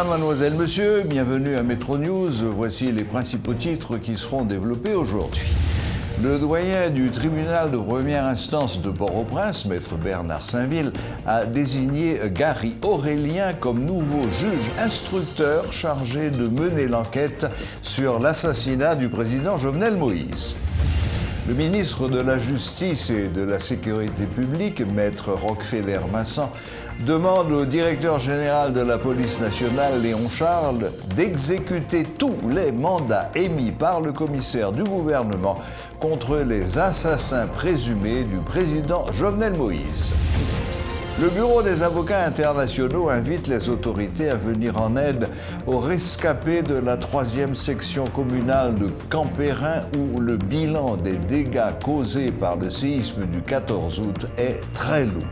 Mesdames, Mademoiselles, Messieurs, bienvenue à Métro News. Voici les principaux titres qui seront développés aujourd'hui. Le doyen du tribunal de première instance de Port-au-Prince, maître Bernard Sainville, a désigné Gary Aurélien comme nouveau juge instructeur chargé de mener l'enquête sur l'assassinat du président Jovenel Moïse. Le ministre de la Justice et de la Sécurité publique, maître Rockefeller Vincent, demande au directeur général de la police nationale, Léon Charles, d'exécuter tous les mandats émis par le commissaire du gouvernement contre les assassins présumés du président Jovenel Moïse. Le Bureau des avocats internationaux invite les autorités à venir en aide aux rescapés de la 3e section communale de Campérin où le bilan des dégâts causés par le séisme du 14 août est très lourd.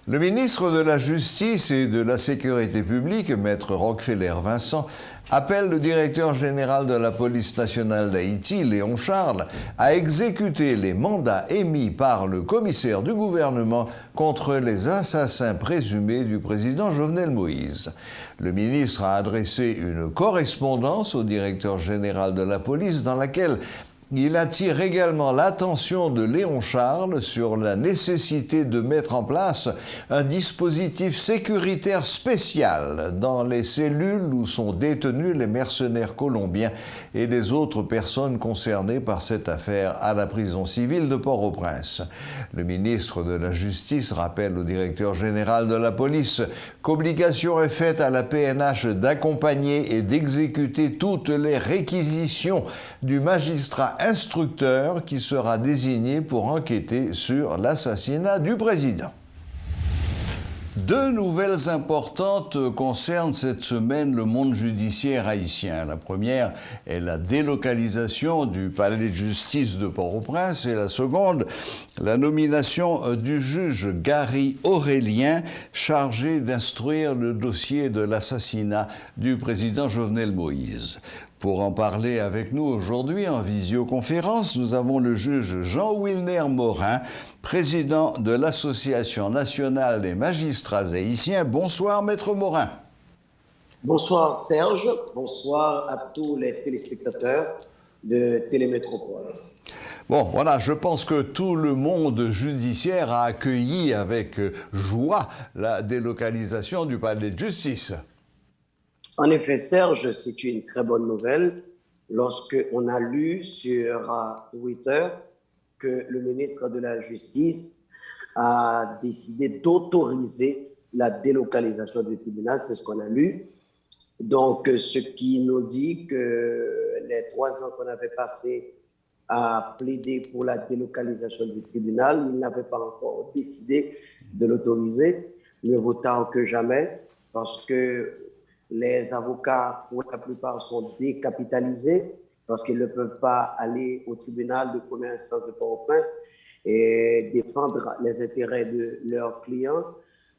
Le ministre de la Justice et de la Sécurité publique, maître Rockefeller Vincent, appelle le directeur général de la police nationale d'Haïti, Léon Charles, à exécuter les mandats émis par le commissaire du gouvernement contre les assassins présumés du président Jovenel Moïse. Le ministre a adressé une correspondance au directeur général de la police dans laquelle il attire également l'attention de Léon Charles sur la nécessité de mettre en place un dispositif sécuritaire spécial dans les cellules où sont détenus les mercenaires colombiens et les autres personnes concernées par cette affaire à la prison civile de Port-au-Prince. Le ministre de la Justice rappelle au directeur général de la police qu'obligation est faite à la PNH d'accompagner et d'exécuter toutes les réquisitions du magistrat instructeur qui sera désigné pour enquêter sur l'assassinat du président. Deux nouvelles importantes concernent cette semaine le monde judiciaire haïtien. La première est la délocalisation du palais de justice de Port-au-Prince et la seconde, la nomination du juge Gary Aurélien chargé d'instruire le dossier de l'assassinat du président Jovenel Moïse. Pour en parler avec nous aujourd'hui en visioconférence, nous avons le juge Jean-Wilner Morin, président de l'Association nationale des magistrats haïtiens. Bonsoir, maître Morin. Bonsoir Serge, bonsoir à tous les téléspectateurs de Télémétropole. Bon, voilà, je pense que tout le monde judiciaire a accueilli avec joie la délocalisation du palais de justice. En effet, Serge, c'est une très bonne nouvelle lorsqu'on a lu sur Twitter que le ministre de la Justice a décidé d'autoriser la délocalisation du tribunal. C'est ce qu'on a lu. Donc, ce qui nous dit que les 3 ans qu'on avait passés à plaider pour la délocalisation du tribunal, il n'avait pas encore décidé de l'autoriser. Mieux vaut tard que jamais, parce que les avocats, pour la plupart, sont décapitalisés parce qu'ils ne peuvent pas aller au tribunal de première instance de Port-au-Prince et défendre les intérêts de leurs clients.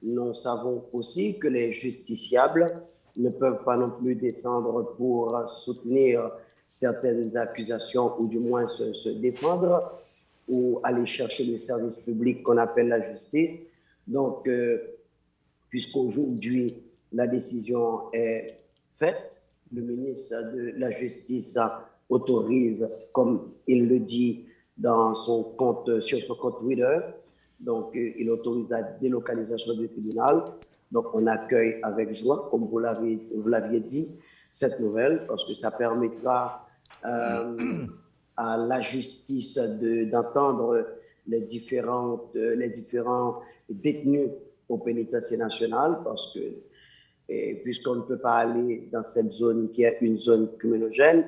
Nous savons aussi que les justiciables ne peuvent pas non plus descendre pour soutenir certaines accusations ou du moins se défendre ou aller chercher le service public qu'on appelle la justice. Donc, puisqu'aujourd'hui, la décision est faite, le ministre de la Justice autorise, comme il le dit dans son compte, sur son compte Twitter, donc il autorise la délocalisation du tribunal. Donc on accueille avec joie, comme vous l'aviez dit, cette nouvelle, parce que ça permettra à la justice d'entendre les différents détenus au pénitencier national, parce que puisqu'on ne peut pas aller dans cette zone qui est une zone criminogène,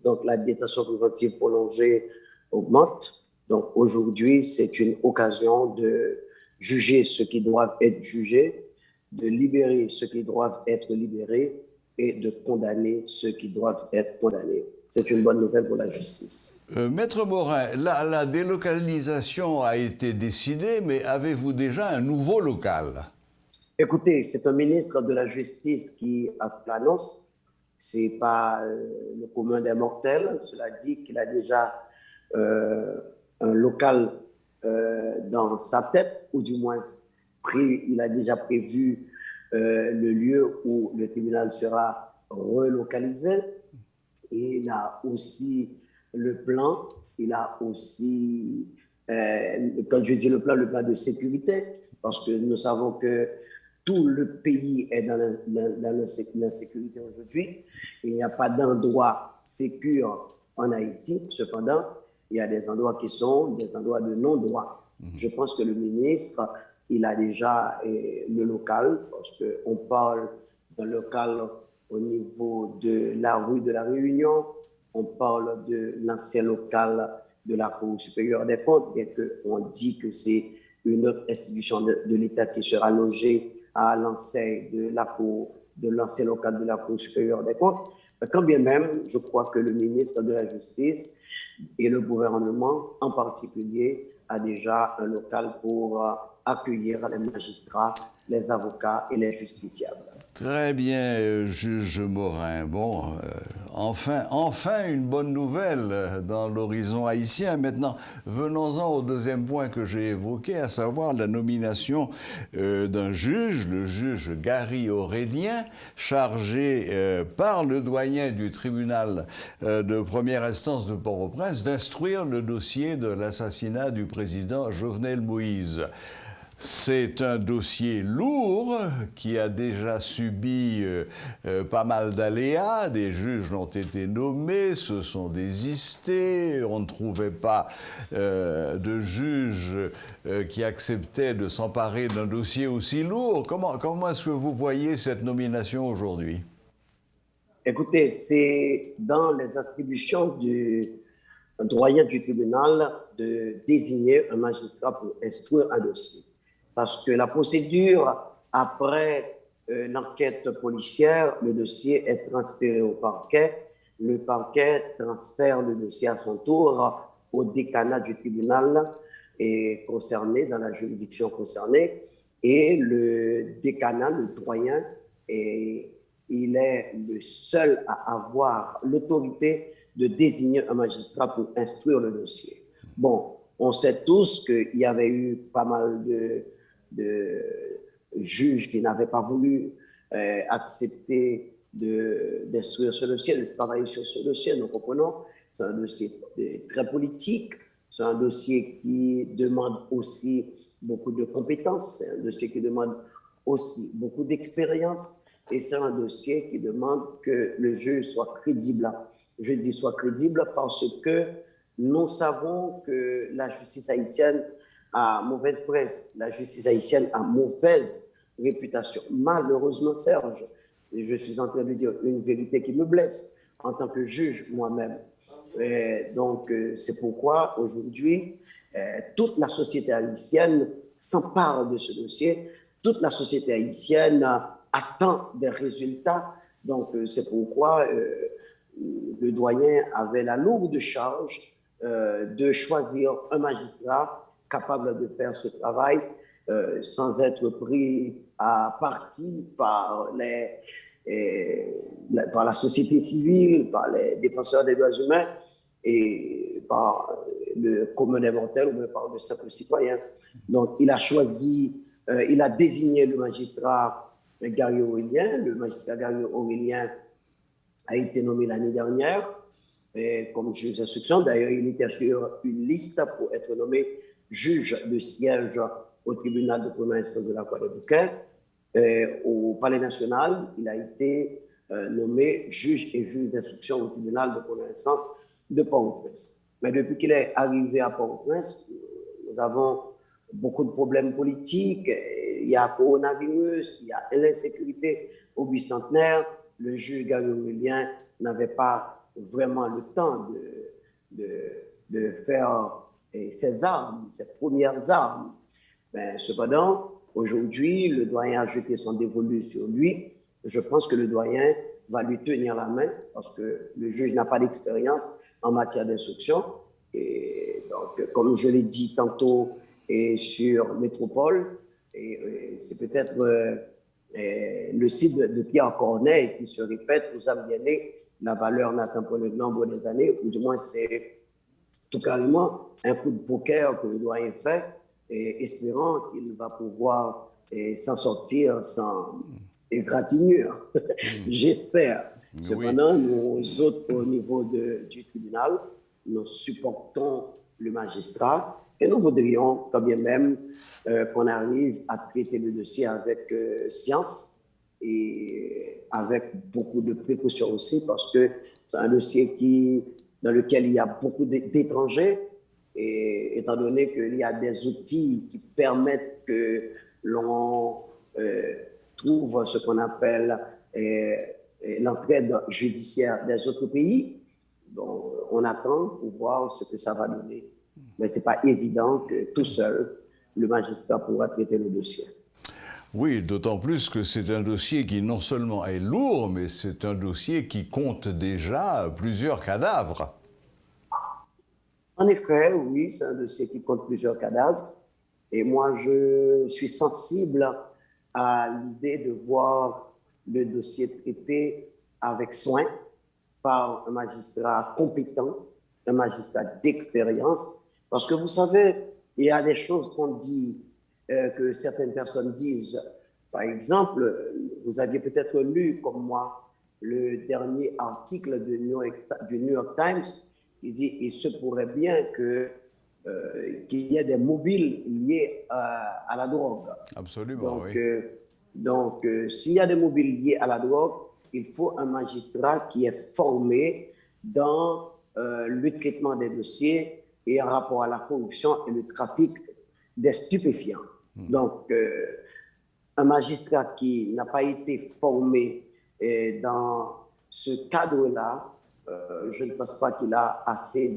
donc la détention préventive prolongée augmente. Donc aujourd'hui, c'est une occasion de juger ceux qui doivent être jugés, de libérer ceux qui doivent être libérés et de condamner ceux qui doivent être condamnés. C'est une bonne nouvelle pour la justice. Maître Morin, la délocalisation a été décidée, mais avez-vous déjà un nouveau local? Écoutez, c'est un ministre de la Justice qui a fait l'annonce. Ce n'est pas le commun des mortels. Cela dit qu'il a déjà un local dans sa tête, ou du moins il a déjà prévu le lieu où le tribunal sera relocalisé. Et il a aussi le plan, il a aussi, quand je dis le plan de sécurité, parce que nous savons que tout le pays est dans l'insécurité aujourd'hui. Il n'y a pas d'endroit sécure en Haïti. Cependant, il y a des endroits qui sont des endroits de non-droit. Je pense que le ministre, il a déjà le local, parce qu'on parle d'un local au niveau de la rue de la Réunion, on parle de l'ancien local de la Cour supérieure des comptes, bien qu'on dit que c'est une autre institution de l'État qui sera logée à l'enseigne de l'ancien local de la Cour supérieure des comptes. Quand bien même, je crois que le ministre de la Justice et le gouvernement en particulier a déjà un local pour accueillir les magistrats, les avocats et les justiciables. Très bien, juge Morin. Bon, enfin une bonne nouvelle dans l'horizon haïtien. Maintenant, venons-en au deuxième point que j'ai évoqué, à savoir la nomination d'un juge, le juge Gary Aurélien, chargé par le doyen du tribunal de première instance de Port-au-Prince d'instruire le dossier de l'assassinat du président Jovenel Moïse. C'est un dossier lourd qui a déjà subi pas mal d'aléas. Des juges ont été nommés, se sont désistés. On ne trouvait pas de juge qui acceptait de s'emparer d'un dossier aussi lourd. Comment est-ce que vous voyez cette nomination aujourd'hui? Écoutez, c'est dans les attributions du doyen du tribunal de désigner un magistrat pour instruire un dossier. Parce que la procédure, après l'enquête policière, le dossier est transféré au parquet. Le parquet transfère le dossier à son tour au décanat du tribunal concerné, dans la juridiction concernée. Et le décanat, le doyen, il est le seul à avoir l'autorité de désigner un magistrat pour instruire le dossier. Bon, on sait tous qu'il y avait eu pas mal de juges qui n'avaient pas voulu accepter d'instruire ce dossier, de travailler sur ce dossier. Nous comprenons, c'est un dossier très politique, c'est un dossier qui demande aussi beaucoup de compétences, c'est un dossier qui demande aussi beaucoup d'expérience, et c'est un dossier qui demande que le juge soit crédible. Je dis soit crédible parce que nous savons que la justice haïtienne a mauvaise presse, la justice haïtienne a mauvaise réputation. Malheureusement, Serge, je suis en train de dire une vérité qui me blesse en tant que juge moi-même. Donc, c'est pourquoi aujourd'hui, toute la société haïtienne s'empare de ce dossier. Toute la société haïtienne attend des résultats. Donc, c'est pourquoi le doyen avait la lourde charge de choisir un magistrat capable de faire ce travail sans être pris à partie par la société civile, par les défenseurs des droits humains et par le commun des mortels ou même par le simple citoyen. Donc, il a choisi, il a désigné le magistrat Gary Aurélien. Le magistrat Gary Aurélien a été nommé l'année dernière comme juge d'instruction. D'ailleurs, il était sur une liste pour être nommé juge de siège au tribunal de première instance de la Guadeloupe. Au Palais national, il a été nommé juge et juge d'instruction au tribunal de première instance de Port-au-Prince. Mais depuis qu'il est arrivé à Port-au-Prince, nous avons beaucoup de problèmes politiques. Il y a coronavirus, il y a l'insécurité au bicentenaire. Le juge Gary Aurélien n'avait pas vraiment le temps de faire ses armes, ses premières armes. Ben, cependant, aujourd'hui, le doyen a jeté son dévolu sur lui. Je pense que le doyen va lui tenir la main parce que le juge n'a pas d'expérience en matière d'instruction. Et donc, comme je l'ai dit tantôt sur Métropole, c'est peut-être le site de Pierre Corneille qui se répète aux âmes bien nées, la valeur n'atteint pas le nombre des années, ou du moins c'est tout carrément un coup de poker que le doyen fait, et espérant qu'il va pouvoir s'en sortir sans égratignure. J'espère. Oui. Cependant, nous autres, au niveau du tribunal, nous supportons le magistrat et nous voudrions quand bien même qu'on arrive à traiter le dossier avec science et avec beaucoup de précautions aussi, parce que c'est un dossier dans lequel il y a beaucoup d'étrangers, et étant donné qu'il y a des outils qui permettent que l'on trouve ce qu'on appelle l'entraide judiciaire des autres pays, donc on attend pour voir ce que ça va donner. Mais ce n'est pas évident que tout seul, le magistrat pourra traiter le dossier. Oui, d'autant plus que c'est un dossier qui non seulement est lourd, mais c'est un dossier qui compte déjà plusieurs cadavres. En effet, oui, c'est un dossier qui compte plusieurs cadavres. Et moi, je suis sensible à l'idée de voir le dossier traité avec soin par un magistrat compétent, un magistrat d'expérience. Parce que vous savez, il y a des choses qu'on dit, que certaines personnes disent. Par exemple, vous aviez peut-être lu, comme moi, le dernier article du New York Times. Il dit il se pourrait bien qu'il y ait des mobiles liés à la drogue. Absolument, Donc, oui. S'il y a des mobiles liés à la drogue, il faut un magistrat qui est formé dans le traitement des dossiers et en rapport à la corruption et le trafic des stupéfiants. Donc, un magistrat qui n'a pas été formé dans ce cadre-là, je ne pense pas qu'il a assez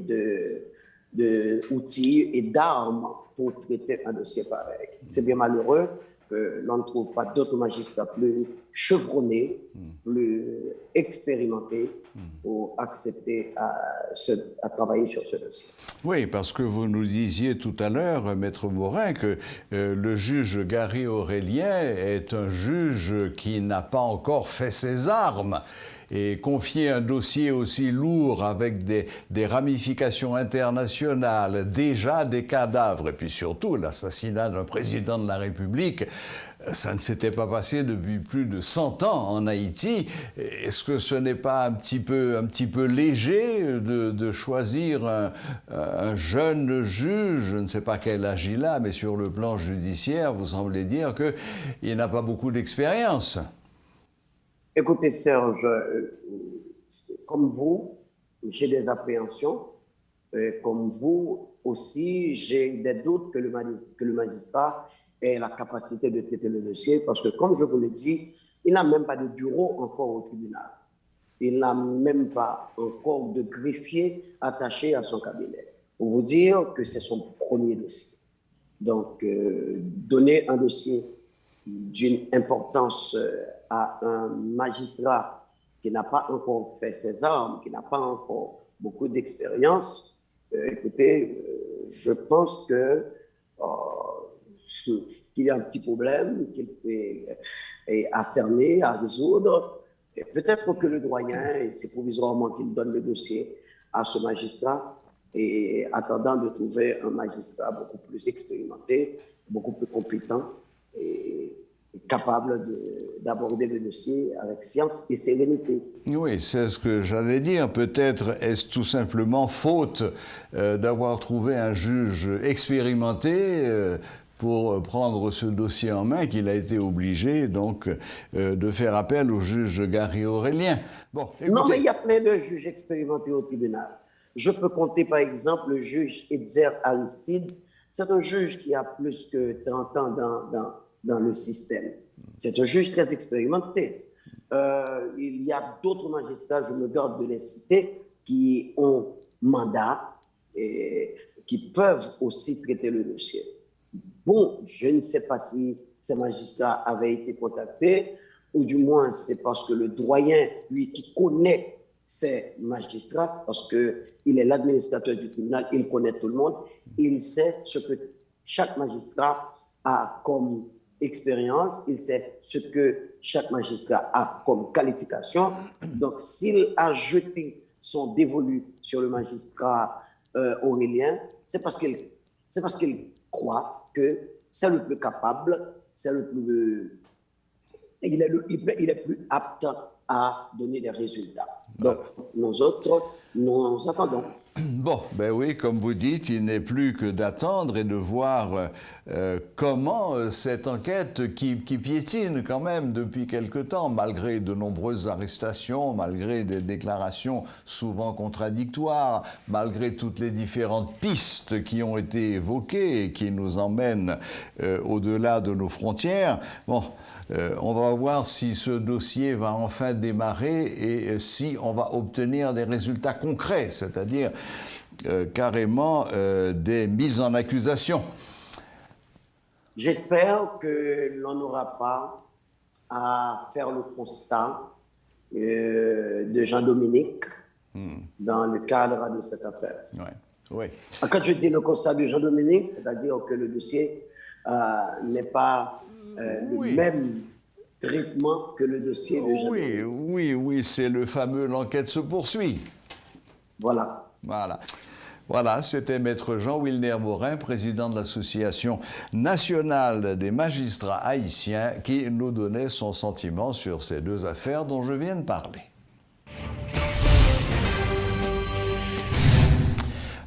d'outils et d'armes pour traiter un dossier pareil. C'est bien malheureux que l'on ne trouve pas d'autres magistrats plus chevronnés, plus expérimentés pour accepter à travailler sur ce dossier. Oui, parce que vous nous disiez tout à l'heure, Maître Morin, que le juge Gary Aurélien est un juge qui n'a pas encore fait ses armes. Et confier un dossier aussi lourd avec des ramifications internationales, déjà des cadavres, et puis surtout l'assassinat d'un président de la République, ça ne s'était pas passé depuis plus de 100 ans en Haïti. Est-ce que ce n'est pas un petit peu léger de choisir un jeune juge, je ne sais pas quel âge il a, mais sur le plan judiciaire, vous semblez dire qu'il n'a pas beaucoup d'expérience? Écoutez, Serge, comme vous, j'ai des appréhensions. Comme vous aussi, j'ai des doutes que le magistrat ait la capacité de traiter le dossier, parce que, comme je vous l'ai dit, il n'a même pas de bureau encore au tribunal. Il n'a même pas encore de greffier attaché à son cabinet. Pour vous dire que c'est son premier dossier. Donc, donner un dossier d'une importance à un magistrat qui n'a pas encore fait ses armes, qui n'a pas encore beaucoup d'expérience, écoutez, je pense qu'il y a un petit problème qu'il est à cerner, à résoudre. Et peut-être que le doyen, et c'est provisoirement qu'il donne le dossier à ce magistrat, et attendant de trouver un magistrat beaucoup plus expérimenté, beaucoup plus compétent et capable d'aborder le dossier avec science et sérénité. Oui, c'est ce que j'allais dire. Peut-être est-ce tout simplement faute d'avoir trouvé un juge expérimenté pour prendre ce dossier en main qu'il a été obligé donc de faire appel au juge Gary Aurélien. Bon, écoutez... Non, mais il y a plein de juges expérimentés au tribunal. Je peux compter par exemple le juge Edzer Aristide. C'est un juge qui a plus que 30 ans dans le système. C'est un juge très expérimenté. Il y a d'autres magistrats, je me garde de les citer, qui ont mandat et qui peuvent aussi traiter le dossier. Bon, je ne sais pas si ces magistrats avaient été contactés, ou du moins c'est parce que le doyen, lui, qui connaît ces magistrats, parce qu'il est l'administrateur du tribunal, il connaît tout le monde, il sait ce que chaque magistrat a comme expérience, il sait ce que chaque magistrat a comme qualification. Donc, s'il a jeté son dévolu sur le magistrat Aurélien, c'est parce qu'il croit que c'est le plus capable, c'est le plus, il est plus apte à donner des résultats. Donc, nous autres, nous attendons. Bon, ben oui, comme vous dites, il n'est plus que d'attendre et de voir comment cette enquête qui piétine quand même depuis quelque temps, malgré de nombreuses arrestations, malgré des déclarations souvent contradictoires, malgré toutes les différentes pistes qui ont été évoquées et qui nous emmènent au-delà de nos frontières. Bon, on va voir si ce dossier va enfin démarrer et si on va obtenir des résultats concrets, c'est-à-dire carrément des mises en accusation. J'espère que l'on n'aura pas à faire le constat de Jean-Dominique dans le cadre de cette affaire. Oui. Quand je dis le constat de Jean-Dominique, c'est-à-dire que le dossier n'est pas le même traitement que le dossier de Jean-Dominique. Oui, c'est le fameux « l'enquête se poursuit ». Voilà, c'était Maître Jean Wilner Morin, président de l'Association nationale des magistrats haïtiens, qui nous donnait son sentiment sur ces deux affaires dont je viens de parler.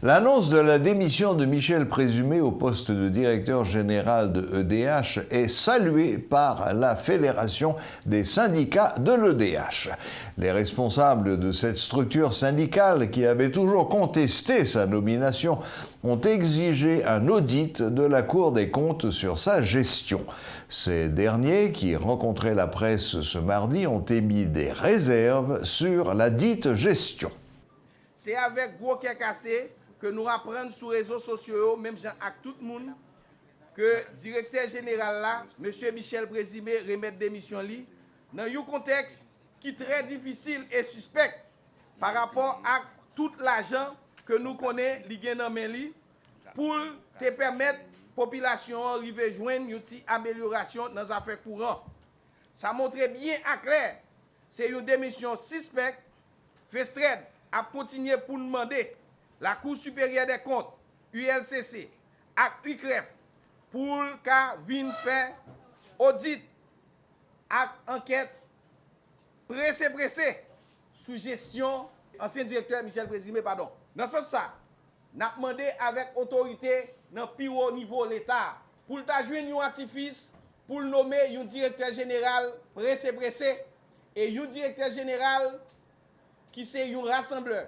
L'annonce de la démission de Michel Présumé au poste de directeur général de EDH est saluée par la Fédération des syndicats de l'EDH. Les responsables de cette structure syndicale, qui avait toujours contesté sa nomination, ont exigé un audit de la Cour des comptes sur sa gestion. Ces derniers, qui rencontraient la presse ce mardi, ont émis des réserves sur la dite gestion. C'est avec gros cœur cassé que nous apprenons sur les réseaux sociaux, même gens à tout le monde, que le directeur général là, M. Michel Présumé, remet démission li, dans un contexte qui est très difficile et suspect par rapport à tout l'argent que nous connaissons, pour te permettre la population de joindre une amélioration dans les affaires courantes. Ça montre bien à clair, c'est une démission suspecte, Festred a continué pour demander la Cour supérieure des comptes, ULCC, et UCREF, pour qu'elle faire audit et enquête pressé sous gestion ancien directeur Michel Présumé, pardon. Dans ce sens, nous avons demandé avec autorité dans le plus haut niveau de l'État pour jouer un artifice pour nommer un directeur général pressé et un directeur général qui c'est un rassembleur.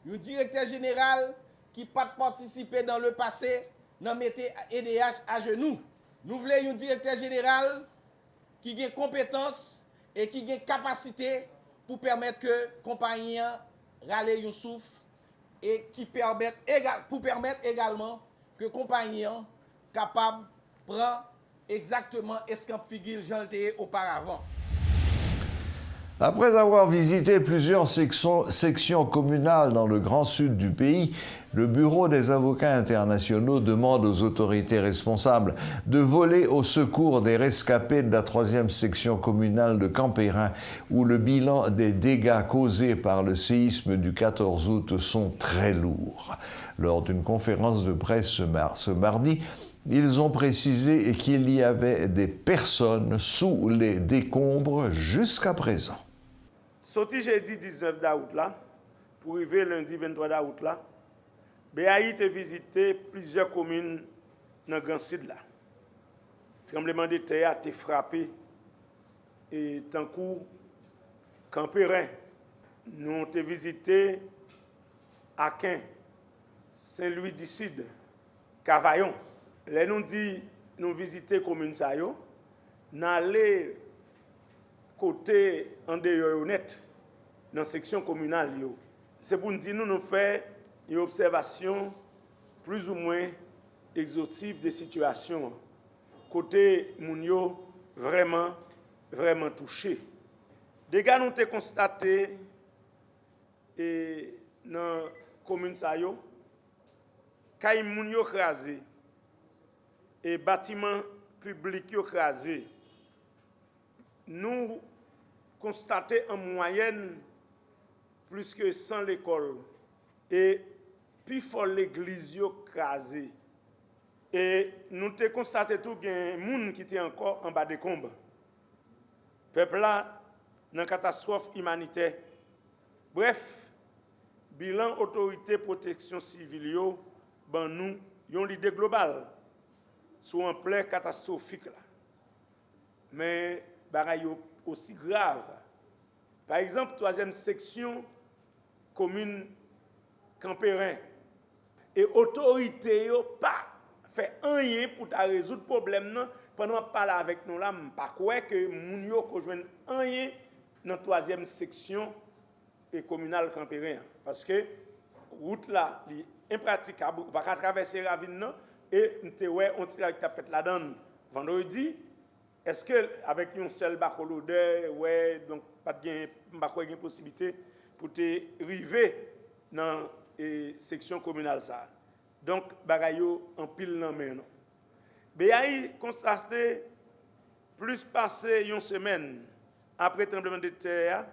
Un directeur général qui n'a pas participé dans le passé, n'a mettre EDH à genoux. Nous voulons un directeur général qui a compétence et qui a capacité pour permettre que la compagnie râle un souffle et qui permettre également que la compagnie capable de prendre exactement ce qu'on figure auparavant. Après avoir visité plusieurs sections communales dans le grand sud du pays, le Bureau des avocats internationaux demande aux autorités responsables de voler au secours des rescapés de la 3e section communale de Campérin, où le bilan des dégâts causés par le séisme du 14 août sont très lourds. Lors d'une conférence de presse ce mardi, ils ont précisé qu'il y avait des personnes sous les décombres jusqu'à présent. Sorti jeudi 19 août là, pour arriver lundi 23 août là, BAI a visité plusieurs communes dans le Grand Sud là. Tremblement de terre a été frappé et tant coup Campérin. Nous avons visité Aquin, Saint-Louis du Sud, Cavaillon. Là nous dit nous visiter commune ça yo, n'aller côté en dehors honnête dans la section communale. C'est pour nous dire nous faisons une observation plus ou moins exhaustive des situations. Côté Mounio, vraiment touché. Dégâts nous avons constaté dans la commune Sayo, quand Mounio crasé et bâtiments publics crasé, nous constatons en moyenne plus que 100 l'école. Et puis faut l'église crasé. Et nous te constaté tout qu'il y a des gens qui étaient encore en bas des combats. Peuple là, dans une catastrophe humanitaire. Bref, bilan autorité protection civile, ben nous, yon l'idée globale sur un plan catastrophique là. Mais bagay aussi grave. Par exemple, 3e section commune Campérin et autorité yo pas fait rien pour ta résoudre problème nan pendant parler avec nous là, pas quoi que moun yo ko joine rien dans 3e section et communale Campérin parce que route là li impraticable, on pas traverser ravine nan et n'te ouais on tire qui t'a fait là-dedans vendredi. Est-ce que avec un seul bacolodeur ouais donc pas de possibilité pour te river dans section communale ça. Donc bagay yo en pile nan men non. BAI constaté plus passé une semaine après tremblement de terre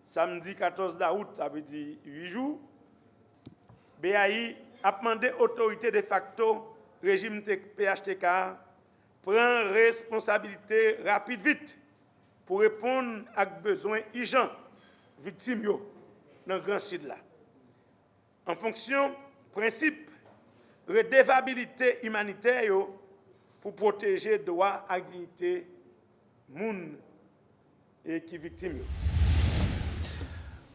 samedi 14 août ça veut dire 8 jours. BAI a demandé autorité de facto régime PHTK prend responsabilité rapide vite pour répondre à besoins urgents victimes dans le grand sud là. En fonction principe redevabilité humanitaire pour protéger droit à dignité moun et qui victime.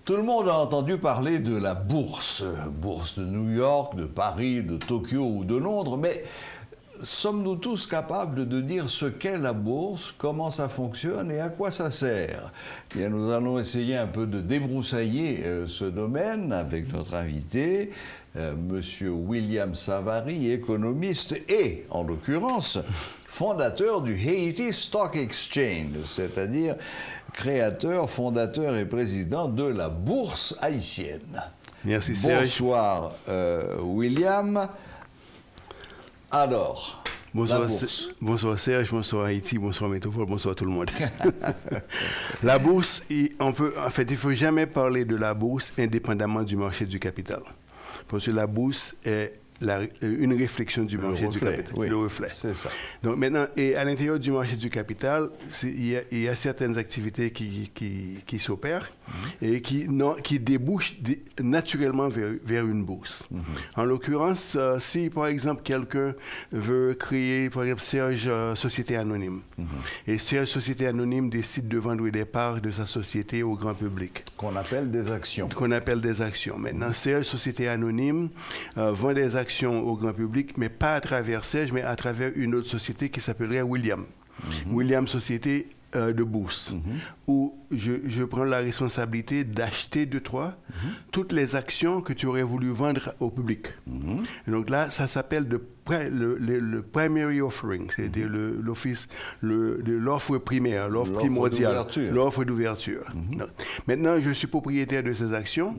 Tout le monde a entendu parler de la bourse de New York, de Paris, de Tokyo ou de Londres, mais sommes-nous tous capables de dire ce qu'est la bourse, comment ça fonctionne et à quoi ça sert? Bien, nous allons essayer un peu de débroussailler ce domaine avec notre invité, Monsieur William Savary, économiste et, en l'occurrence, fondateur du Haiti Stock Exchange, c'est-à-dire créateur, fondateur et président de la bourse haïtienne. Merci Serge. Bonsoir William. Alors, bonsoir Serge, bonsoir Haïti, bonsoir Métropole, bonsoir tout le monde. La bourse, il ne faut jamais parler de la bourse indépendamment du marché du capital. Parce que la bourse est une réflexion du marché du capital, oui, le reflet. C'est ça. Donc maintenant, et à l'intérieur du marché du capital, il y a certaines activités qui s'opèrent et qui débouchent naturellement vers une bourse. En l'occurrence, si par exemple quelqu'un veut créer, par exemple Serge Société Anonyme, et Serge Société Anonyme décide de vendre des parts de sa société au grand public. Qu'on appelle des actions. Maintenant, Serge Société Anonyme vend des actions au grand public, mais pas à travers Serge, mais à travers une autre société qui s'appellerait William. William Société de bourse, où je prends la responsabilité d'acheter de toi toutes les actions que tu aurais voulu vendre au public. Donc là, ça s'appelle le primary offering, c'est-à-dire l'offre primaire, l'offre primordiale, l'offre d'ouverture. Maintenant, je suis propriétaire de ces actions.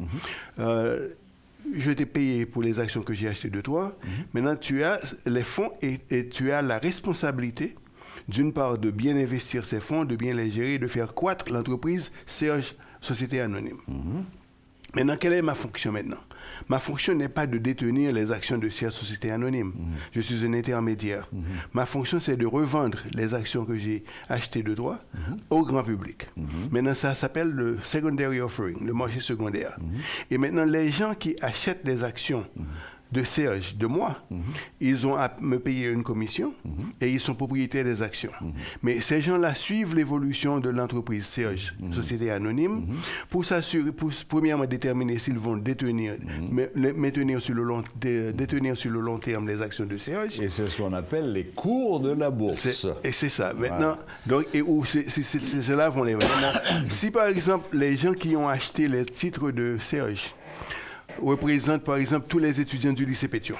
Je t'ai payé pour les actions que j'ai achetées de toi. Maintenant, tu as les fonds et tu as la responsabilité, d'une part, de bien investir ces fonds, de bien les gérer, de faire croître l'entreprise Serge Société Anonyme. Maintenant, quelle est ma fonction maintenant? Ma fonction n'est pas de détenir les actions de Serge Société Anonyme. Je suis un intermédiaire. Ma fonction, c'est de revendre les actions que j'ai achetées de toi au grand public. Maintenant, ça s'appelle le secondary offering, le marché secondaire. Et maintenant, les gens qui achètent des actions de Serge, de moi, ils ont à me payer une commission et ils sont propriétaires des actions. Mais ces gens-là suivent l'évolution de l'entreprise Serge, Société Anonyme, pour s'assurer, pour premièrement déterminer s'ils vont détenir sur le long terme les actions de Serge. Et c'est ce qu'on appelle les cours de la bourse. Et c'est ça. Maintenant, donc, et où ceux-là vont les vendre. Si par exemple, les gens qui ont acheté les titres de Serge représentent par exemple tous les étudiants du lycée Pétion,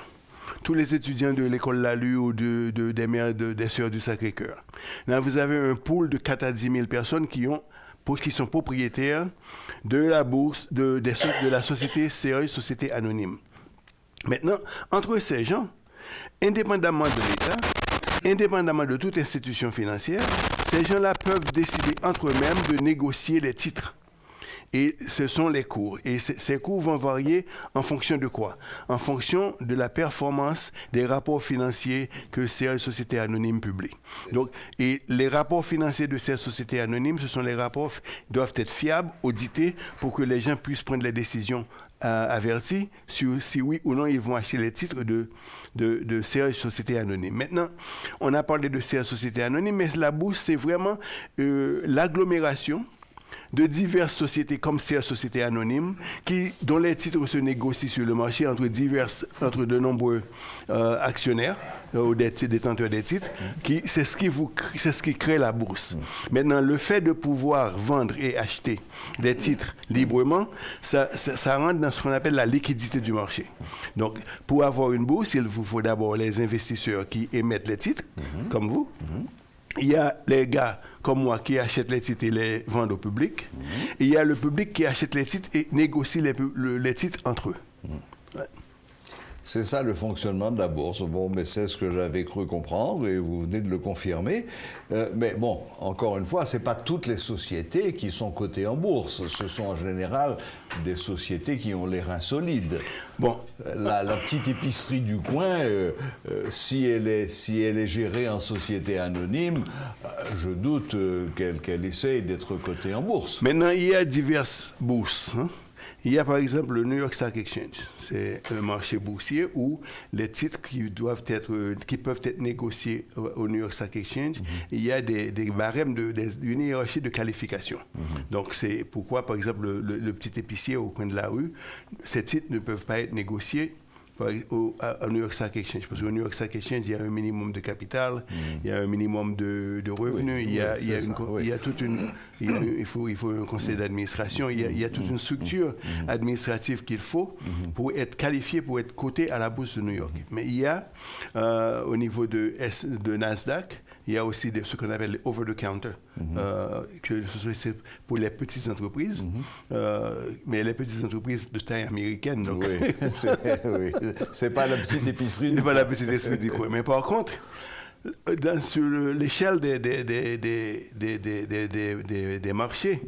tous les étudiants de l'école Lalu ou des mères des sœurs du Sacré-Cœur. Là, vous avez un pool de 4 à 10 000 personnes qui sont propriétaires de la bourse, de la société Serge, Société Anonyme. Maintenant, entre ces gens, indépendamment de l'État, indépendamment de toute institution financière, ces gens-là peuvent décider entre eux-mêmes de négocier les titres. Et ce sont les cours. Et ces cours vont varier en fonction de quoi? En fonction de la performance des rapports financiers que ces sociétés anonymes publient. Donc, et les rapports financiers de ces sociétés anonymes, ce sont les rapports qui doivent être fiables, audités, pour que les gens puissent prendre les décisions avertis sur si oui ou non ils vont acheter les titres de ces sociétés anonymes. Maintenant, on a parlé de ces sociétés anonymes, mais la bourse, c'est vraiment l'agglomération de diverses sociétés comme ces sociétés anonymes dont les titres se négocient sur le marché entre de nombreux actionnaires ou des détenteurs des titres, c'est ce qui crée la bourse. Maintenant, le fait de pouvoir vendre et acheter des titres librement, ça rentre dans ce qu'on appelle la liquidité du marché. Donc, pour avoir une bourse, il vous faut d'abord les investisseurs qui émettent les titres, comme vous. Il y a les gars comme moi qui achètent les titres et les vendent au public. Et il y a le public qui achète les titres et négocie les titres entre eux. Ouais. C'est ça le fonctionnement de la bourse. Bon, mais c'est ce que j'avais cru comprendre et vous venez de le confirmer. Mais bon, encore une fois, ce n'est pas toutes les sociétés qui sont cotées en bourse. Ce sont en général des sociétés qui ont les reins solides. Bon, la petite épicerie du coin, si elle est gérée en société anonyme, je doute qu'elle essaye d'être cotée en bourse. Maintenant, il y a diverses bourses. Il y a par exemple le New York Stock Exchange. C'est un marché boursier où les titres qui peuvent être négociés au New York Stock Exchange, il y a des barèmes d'une hiérarchie de qualification. Donc c'est pourquoi par exemple le petit épicier au coin de la rue, ces titres ne peuvent pas être négociés au New York Stock Exchange, parce qu'au New York Stock Exchange, il y a un minimum de capital, il y a un minimum de revenus, il faut un conseil d'administration, il y a toute une structure administrative qu'il faut pour être qualifié, pour être coté à la bourse de New York. Mais il y a, au niveau de Nasdaq, il y a aussi ce qu'on appelle les over-the-counter, c'est pour les petites entreprises, mais les petites entreprises de taille américaine. Donc oui, c'est pas la petite épicerie. C'est pas la petite épicerie du coin. Mais par contre, sur l'échelle des marchés,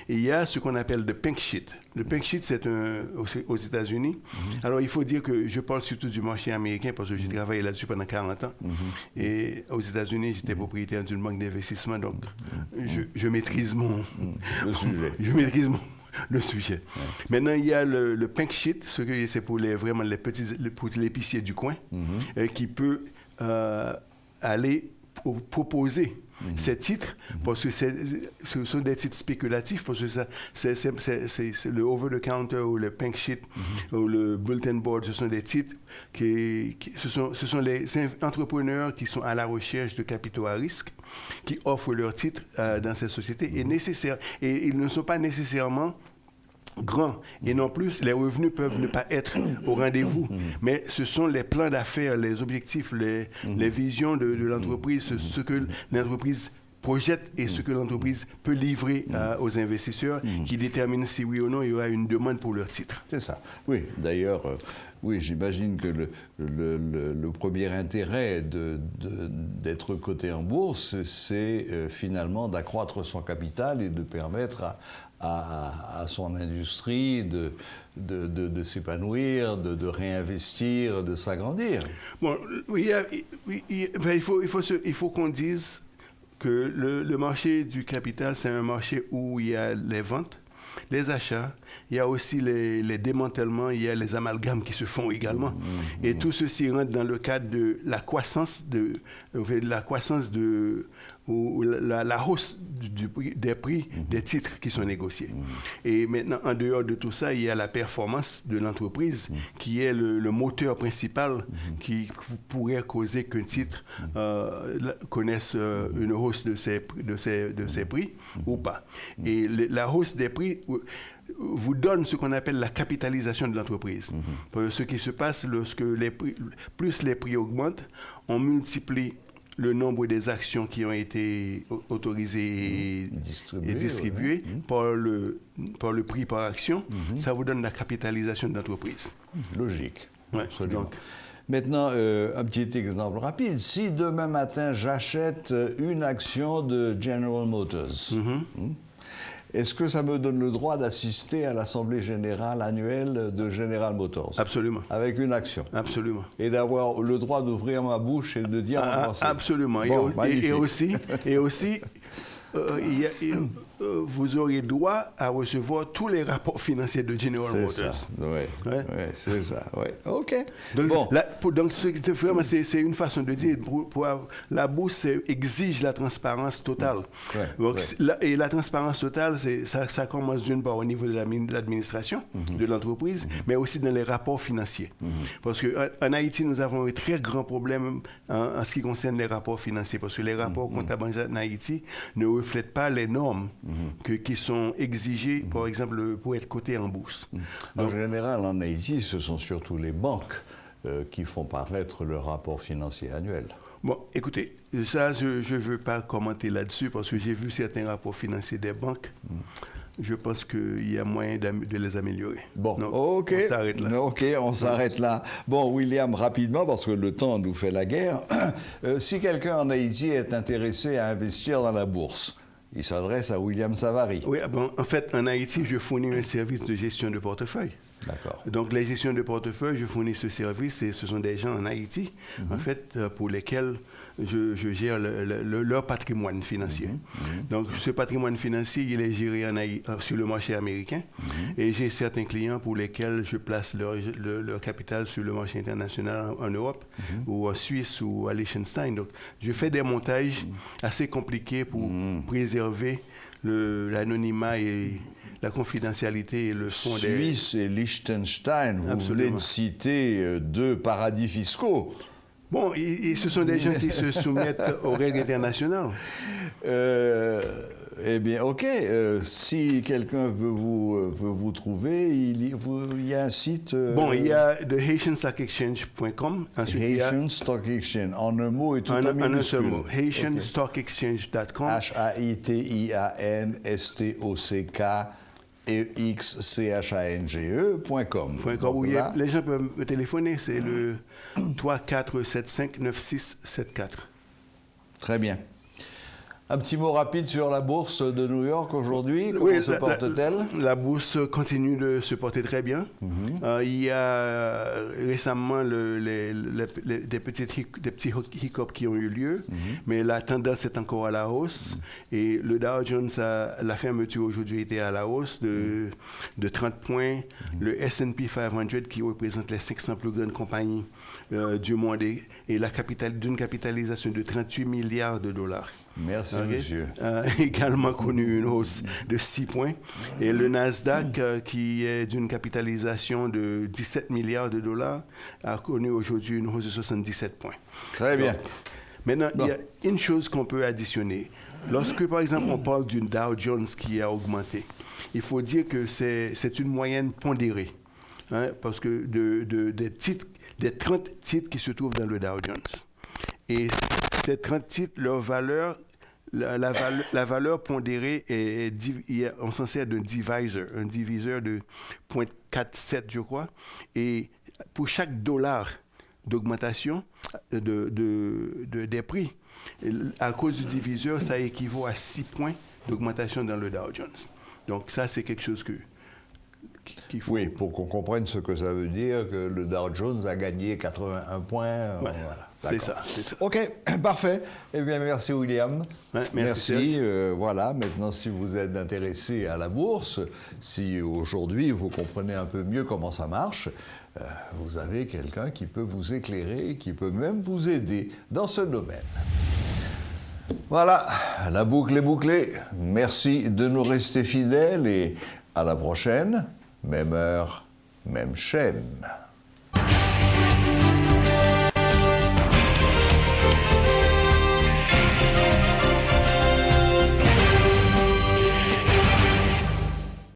il y a ce qu'on appelle le pink sheet. Le pink sheet, c'est aux États-Unis. Alors, il faut dire que je parle surtout du marché américain parce que j'ai travaillé là-dessus pendant 40 ans. Et aux États-Unis, j'étais propriétaire d'une banque d'investissement, donc je maîtrise le sujet. Je maîtrise le sujet. Maintenant, il y a le pink sheet, c'est pour vraiment pour l'épicier du coin, qui peut aller proposer ces titres, parce que ce sont des titres spéculatifs, parce que c'est le over-the-counter ou le pink sheet ou le bulletin board, ce sont des titres ce sont les entrepreneurs qui sont à la recherche de capitaux à risque, qui offrent leurs titres dans ces sociétés, et ils ne sont pas nécessairement grands, et non plus les revenus peuvent ne pas être au rendez-vous, mais ce sont les plans d'affaires, les objectifs, les visions de l'entreprise, ce que l'entreprise projette et ce que l'entreprise peut livrer aux investisseurs qui déterminent si oui ou non il y aura une demande pour leur titre. C'est ça. Oui, d'ailleurs, oui, j'imagine que le premier intérêt d'être coté en bourse, c'est finalement d'accroître son capital et de permettre à son industrie de s'épanouir, de réinvestir, de s'agrandir. Bon, oui, il faut qu'on dise que le marché du capital, c'est un marché où il y a les ventes, les achats, il y a aussi les démantèlements, il y a les amalgames qui se font également. Et tout ceci rentre dans le cadre de la croissance ou la hausse des prix des titres qui sont négociés. Et maintenant, en dehors de tout ça, il y a la performance de l'entreprise qui est le moteur principal qui pourrait causer qu'un titre connaisse une hausse de ses prix ou pas. Et la hausse des prix vous donne ce qu'on appelle la capitalisation de l'entreprise. Ce qui se passe lorsque plus les prix augmentent, on multiplie le nombre des actions qui ont été autorisées et distribuées par le prix par action. Ça vous donne la capitalisation de l'entreprise. Logique. Ouais, absolument. donc, maintenant, un petit exemple rapide. Si demain matin, j'achète une action de General Motors, est-ce que ça me donne le droit d'assister à l'Assemblée générale annuelle de General Motors? Absolument. Avec une action. Absolument. Et d'avoir le droit d'ouvrir ma bouche et de dire en français. Absolument. Bon, et aussi, vous aurez droit à recevoir tous les rapports financiers de General Motors. Oui, c'est ça. Ouais. OK. Donc, bon. Vraiment, c'est une façon de dire. La bourse exige la transparence totale. Donc, et la transparence totale, ça commence d'une part au niveau de l'administration, de l'entreprise, mais aussi dans les rapports financiers. Parce qu'en Haïti, nous avons un très grand problème en ce qui concerne les rapports financiers, parce que les rapports comptables en Haïti ne reflètent pas les normes qui sont exigées, par exemple, pour être cotés en bourse. En général, en Haïti, ce sont surtout les banques qui font paraître le rapport financier annuel. Bon, écoutez, ça, je ne veux pas commenter là-dessus parce que j'ai vu certains rapports financiers des banques. Je pense qu'il y a moyen de les améliorer. Bon, donc, OK. On s'arrête là. OK, on s'arrête là. Bon, William, rapidement, parce que le temps nous fait la guerre. Si quelqu'un en Haïti est intéressé à investir dans la bourse, il s'adresse à William Savary. Oui, bon, en fait, en Haïti, je fournis un service de gestion de portefeuille. D'accord. Donc, les gestions de portefeuille, je fournis ce service et ce sont des gens en Haïti, en fait, pour lesquels je gère leur patrimoine financier. Donc, ce patrimoine financier, il est géré sur le marché américain et j'ai certains clients pour lesquels je place leur capital sur le marché international en Europe ou en Suisse ou à Liechtenstein. Donc, je fais des montages assez compliqués pour préserver l'anonymat et la confidentialité et le fond des... Suisse et Liechtenstein, vous Absolument. voulez citer deux paradis fiscaux. Bon, et ce sont des gens qui se soumettent aux règles internationales. Eh bien, OK. Si quelqu'un veut vous trouver, il y a un site... Bon, il y a the HaitianStockExchange.com. Haitian Stock Exchange, en un mot et tout en minuscule. En un seul mot. HaitianStockExchange.com. HAITIANSTOCKEXCHANGE.com. Où les gens peuvent me téléphoner, c'est le 34759674. Très bien. Un petit mot rapide sur la bourse de New York aujourd'hui. Comment se porte-t-elle? La bourse continue de se porter très bien. Il y a récemment des petits hiccups qui ont eu lieu, mais la tendance est encore à la hausse. Et le Dow Jones, la fermeture aujourd'hui était à la hausse de 30 points. Le S&P 500, qui représente les 500 plus grandes compagnies du monde, et d'une capitalisation de 38 milliards de dollars. Merci, monsieur. Également connu une hausse de 6 points. Et le Nasdaq, qui est d'une capitalisation de 17 milliards de dollars, a connu aujourd'hui une hausse de 77 points. Très bien. Donc, maintenant, il y a une chose qu'on peut additionner. Lorsque, par exemple, on parle d'une Dow Jones qui a augmenté, il faut dire que c'est une moyenne pondérée. Hein, parce que des 30 titres qui se trouvent dans le Dow Jones. Et ces 30 titres, leur valeur, la valeur pondérée, on s'en sert d'un diviseur de 0.47, je crois. Et pour chaque dollar d'augmentation des prix, à cause du diviseur, ça équivaut à 6 points d'augmentation dans le Dow Jones. Donc ça, c'est quelque chose Oui, pour qu'on comprenne ce que ça veut dire, que le Dow Jones a gagné 81 points. Ouais, voilà. c'est ça. OK, parfait. Eh bien, merci William. Ouais, merci. Voilà, maintenant, si vous êtes intéressé à la bourse, si aujourd'hui vous comprenez un peu mieux comment ça marche, vous avez quelqu'un qui peut vous éclairer, qui peut même vous aider dans ce domaine. Voilà, la boucle est bouclée. Merci de nous rester fidèles et à la prochaine. Même heure, même chaîne.